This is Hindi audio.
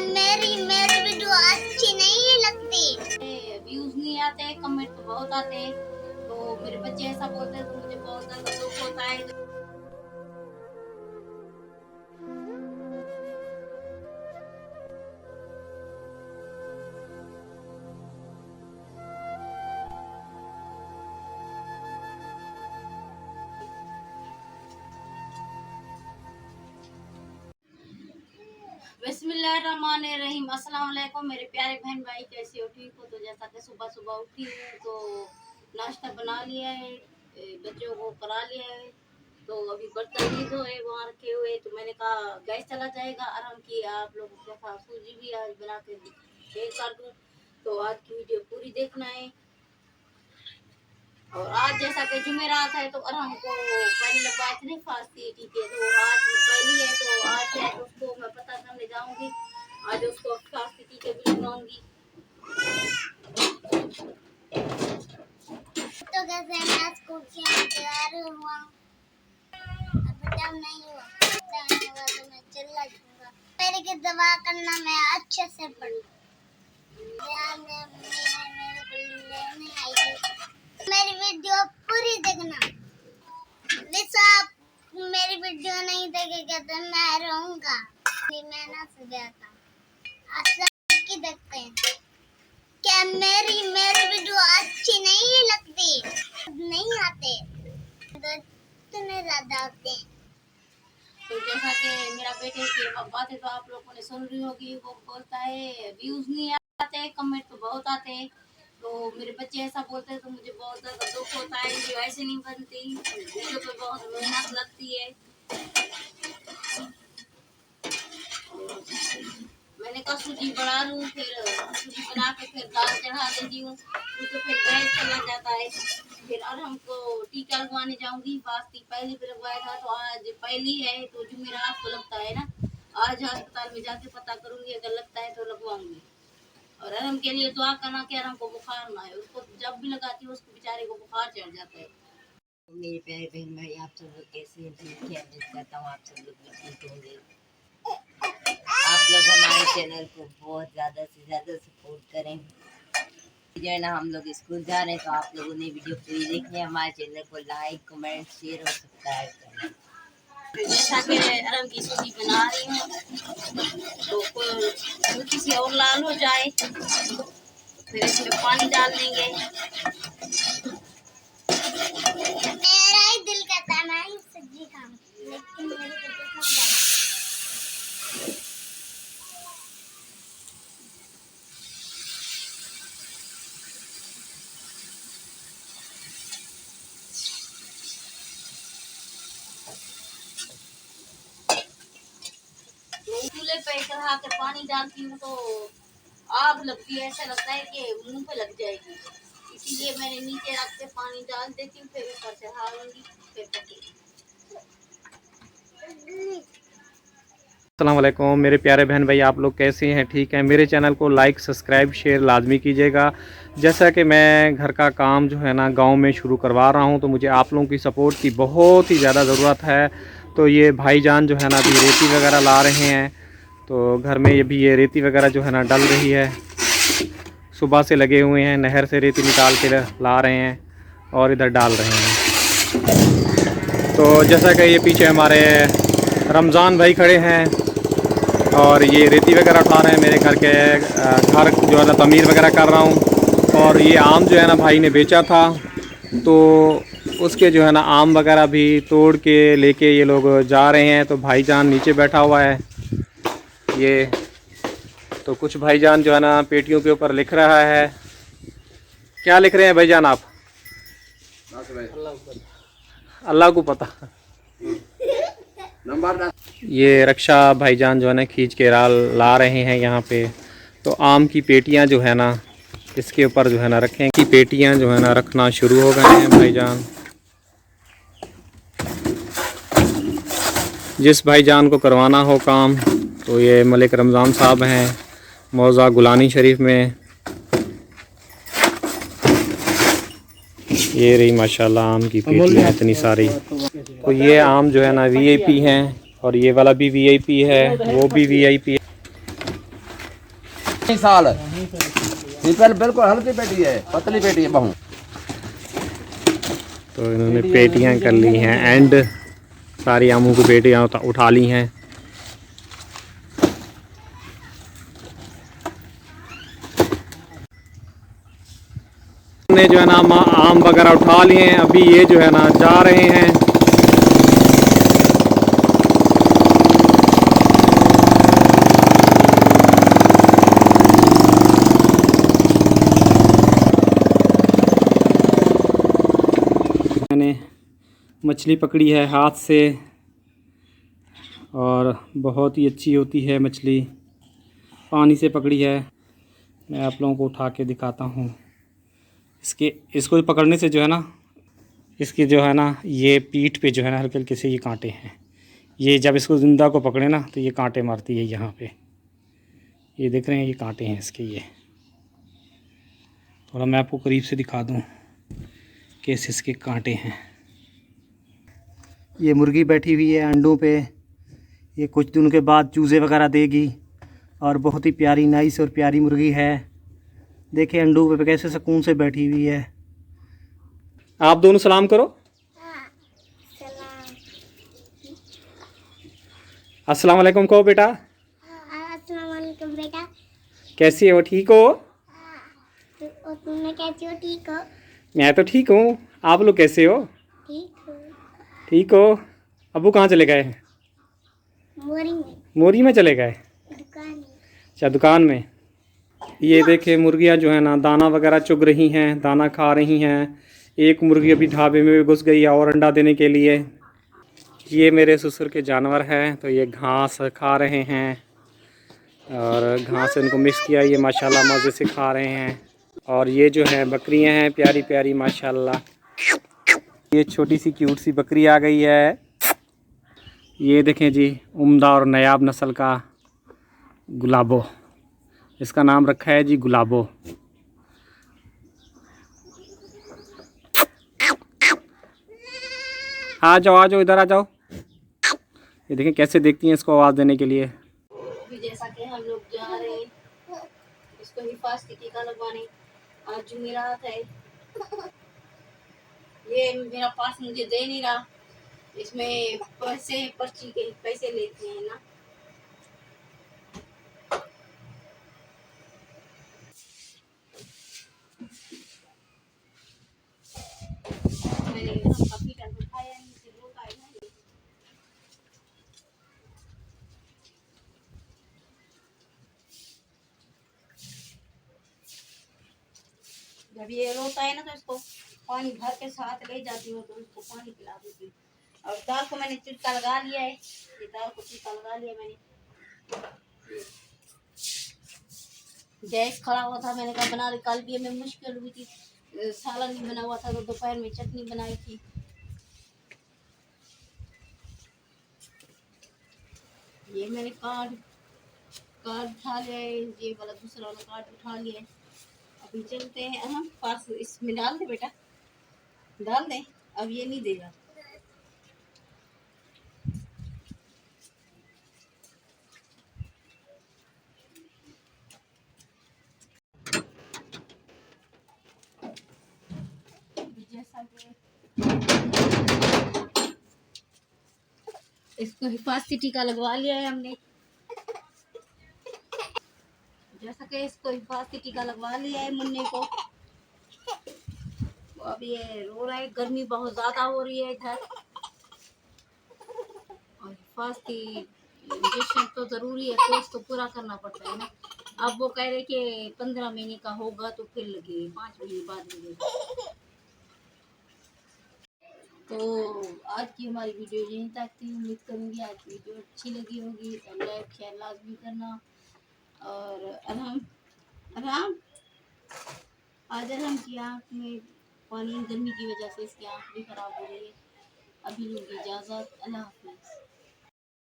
मेरी वीडियो अच्छी नहीं लगती, व्यूज नहीं आते, कमेंट तो बहुत आते, तो मेरे बच्चे ऐसा बोलते हैं तो मुझे बहुत ज्यादा दुख होता है। बिस्मिल्लाहिर्रहमानिर्रहीम। अस्सलाम वालेकुम मेरे प्यारे बहन भाई, कैसे हो? ठीक हो? तो जैसा कि सुबह सुबह उठी हूँ तो नाश्ता बना लिया है, बच्चों को करा लिया है, तो अभी बर्तन नहीं धोए वहाँ रखे हुए, तो मैंने कहा गैस चला जाएगा, आराम किया। आप लोगों के साथ सूजी भी आज बना के शेयर कर दूँ, तो आज की वीडियो पूरी देखना है। और आज जैसा कि जुमेरात है तो अरहम को पहली लगवाए थे फास्ती टीके, तो आज पहली है तो आज है उसको मैं पता करने जाऊंगी, आज उसको फास्ती टीके भी लगवाऊंगी। तो कैसे मैं स्कूल से तैयार हुआ, अब टाइम नहीं हुआ, टाइम हुआ तो मैं चला जाऊंगा। मेरे की दवा करना मैं अच्छे से पढ़ ध्यान में मेरे को लेने आई। मेरी वीडियो पूरी देखना, वैसे आप मेरी वीडियो नहीं देखेंगे तो मैं रहूंगा। मैं ना सुबह था आप सब की देखते हैं, क्या मेरी वीडियो अच्छी नहीं लगती, नहीं आते तो इतने ज्यादा आते हैं। तो जैसा कि मेरा बेटे की बातें तो आप लोगों ने सुन रही होगी, वो बोलता है व्यूज नहीं आते, कमेंट तो बहुत आते, तो मेरे बच्चे ऐसा बोलते हैं तो मुझे बहुत ज़्यादा दुख होता है। वीडियो ऐसे नहीं बनती, वीडियो पे बहुत मेहनत लगती है। मैंने कहा सूजी बना लूँ, फिर सूजी बना के फिर दाल चढ़ा देती हूँ, तो फिर गैस चला जाता है। फिर और हमको टीका लगवाने जाऊंगी, फास्टी पहली भी लगवाया था, तो आज पहली है तो जुमेरात को लगता है ना, आज अस्पताल में जाके पता करूंगी, अगर लगता है तो लगवाऊंगी। और अरहम के लिए दुआ करना कि अरहम को बुखार ना है, उसको जब भी लगाती हूँ उसको बेचारे को बुखार चढ़ जाता है। मेरे प्यारे बहन भाई, आप सब लोग कैसे हैं? उम्मीद करता हूँ आप सब लोग भी ठीक होंगे। आप लोग हमारे चैनल को बहुत ज़्यादा से ज़्यादा सपोर्ट करें। जो है ना, हम लोग स्कूल जा रहे हैं तो आप लोगों ने वीडियो पूरी देखनी है। हमारे चैनल को लाइक, कमेंट, शेयर और सब्सक्राइब करें। जैसा कि अरहम की सूजी बना रही हूँ तो हल्की सी और लाल हो जाए, फिर इसमें पानी डाल देंगे। मेरा ही दिल करता है मैं ही सब्जी खाऊं, लेकिन मेरे को तो समझ चूल्हे पे चढ़ा के पानी डालती हूँ तो आग लगती है, ऐसा लगता है कि मुंह पे लग जाएगी, इसीलिए मैंने नीचे रख के पानी डाल देती हूँ, फिर ऊपर चढ़ा लूंगी, फिर पकेगी। अस्सलाम वालेकुम मेरे प्यारे बहन भाई, आप लोग कैसे हैं? ठीक हैं? मेरे चैनल को लाइक, सब्सक्राइब, शेयर लाजमी कीजिएगा। जैसा कि मैं घर का काम जो है ना गांव में शुरू करवा रहा हूं, तो मुझे आप लोगों की सपोर्ट की बहुत ही ज़्यादा ज़रूरत है। तो ये भाईजान जो है ना अभी रेती वगैरह ला रहे हैं, तो घर में ये रेती वगैरह जो है ना डल रही है, सुबह से लगे हुए हैं, नहर से रेती निकाल के ला रहे हैं और इधर डाल रहे हैं। तो जैसा कि ये पीछे हमारे रमज़ान भाई खड़े हैं और ये रेती वगैरह उठा रहे हैं, मेरे घर के घर जो है ना तमीर वगैरह कर रहा हूँ। और ये आम जो है ना भाई ने बेचा था, तो उसके जो है ना आम वगैरह भी तोड़ के लेके ये लोग जा रहे हैं। तो भाईजान नीचे बैठा हुआ है ये, तो कुछ भाईजान जो है ना पेटियों के ऊपर लिख रहा है। क्या लिख रहे हैं भाईजान आप? अल्लाह को पता। ये रक्षा भाईजान जो है ना खींच के ला रहे हैं यहाँ पे। तो आम की पेटियाँ जो है ना इसके ऊपर जो है ना रखें की पेटियाँ जो है ना रखना शुरू हो गए हैं भाईजान। जिस भाईजान को करवाना हो काम, तो ये मलिक रमज़ान साहब हैं मौज़ा गुलानी शरीफ में। ये रही माशाल्लाह आम की पेटियाँ इतनी सारी। तो ये आम जो है ना वीआईपी हैं, और ये वाला भी वीआईपी है, वो भी वीआईपी है। साल शीतल बिल्कुल हल्की पेटी है, पतली पेटी है बहू। तो इन्होंने पेटियां कर ली हैं एंड सारी आमों की पेटियां उठा ली हैं। ने जो है ना आम वगैरह उठा लिए हैं, अभी ये जो है ना जा रहे हैं। मैंने मछली पकड़ी है हाथ से और बहुत ही अच्छी होती है मछली, पानी से पकड़ी है। मैं आप लोगों को उठा के दिखाता हूँ। इसको पकड़ने से जो है ना, इसकी जो है ना ये पीठ पे जो है ना हल्के हल्के से ये कांटे हैं। ये जब इसको ज़िंदा को पकड़े ना तो ये कांटे मारती है यहाँ पे। ये देख रहे हैं, ये कांटे हैं इसके। ये थोड़ा मैं आपको करीब से दिखा दूँ कैसे इसके कांटे हैं। ये मुर्गी बैठी हुई है अंडों पे। ये कुछ दिनों के बाद चूज़े वगैरह देगी और बहुत ही प्यारी नाइस और प्यारी मुर्गी है। देखिए अंडों पे कैसे सुकून से बैठी हुई है। आप दोनों सलाम करो। अस्सलाम वालेकुम कहो बेटा। अस्सलाम वालेकुम बेटा। कैसी हो, ठीक हो? और तुम कैसी हो? ठीक हो? मैं तो ठीक हूँ, आप लोग कैसे हो? ठीक हो? ठीक हो। अबू कहाँ चले गए? मोरी में। मोरी में चले गए? दुकान में। अच्छा, दुकान में। ये देखिए मुर्गियाँ जो है ना दाना वगैरह चुग रही हैं, दाना खा रही हैं। एक मुर्गी अभी ढाबे में घुस गई है और अंडा देने के लिए। ये मेरे ससुर के जानवर हैं, तो ये घास खा रहे हैं और घास इनको मिक्स किया, ये माशाल्लाह मज़े से खा रहे हैं। और ये जो है बकरियां हैं प्यारी प्यारी माशाल्लाह। ये छोटी सी क्यूट सी बकरी आ गई है। ये देखें जी, उम्दा और नायाब नस्ल का गुलाबो, इसका नाम रखा है जी गुलाबो। आ जाओ इधर आ जाओ। ये देखें कैसे देखती हैं इसको आवाज़ देने के लिए। अभी जैसा कि हम लोग जा रहे हैं इसको हिफाजती टीका लगवाने। आज जुमेरात है। ये मेरा पास मुझे दे नहीं रहा, इसमें पैसे पर्ची के पैसे लेते हैं ना। मैंने काफी टाइम उठाया नहीं, इसे रोका है ना ये। जब ये रोता है ना तो इसको पानी भर के साथ ले जाती हूँ, तो इसको पानी पिला देती हूँ। और दाल को मैंने चिटका लगा लिया है, ये दाल को चिटका लगा लिया मैंने। गैस खड़ा हुआ था, मैंने कहा बना रही, कल भी हमें मुश्किल हुई थी, सालन नहीं बना हुआ था तो दोपहर में चटनी बनाई थी। ये मैंने कार्ड उठा लिया है, ये वाला दूसरा वाला कार्ड उठा लिया है। अभी चलते हैं हम पास, इसमें डाल दे बेटा, डाल दे। अब ये नहीं देगा। जैसा कि इसको हिफाजती टीका लगवा लिया है हमने। जैसा कि इसको हिफाजती टीका लगवा लिया है मुन्ने को। तो अब ये रो रहा है, गर्मी बहुत ज़्यादा हो रही है इधर, और हिफाजती इंजेक्शन तो ज़रूरी है, कोर्स तो पूरा करना पड़ता है ना। अब वो कह रहे कि 15 महीने का होगा तो फिर लगे, 5 महीने बाद लगेगा। तो आज की हमारी वीडियो यहीं तक थी। उम्मीद करूँगी आज की वीडियो अच्छी लगी होगी, तो लाइक शेयर लाजमी करना। और अरहम आज अरहम की आँख में पानी, गर्मी की वजह से इसकी आँख भी ख़राब हो रही है। अभी लूँगी इजाज़त, अल्लाह हाफ़िज़।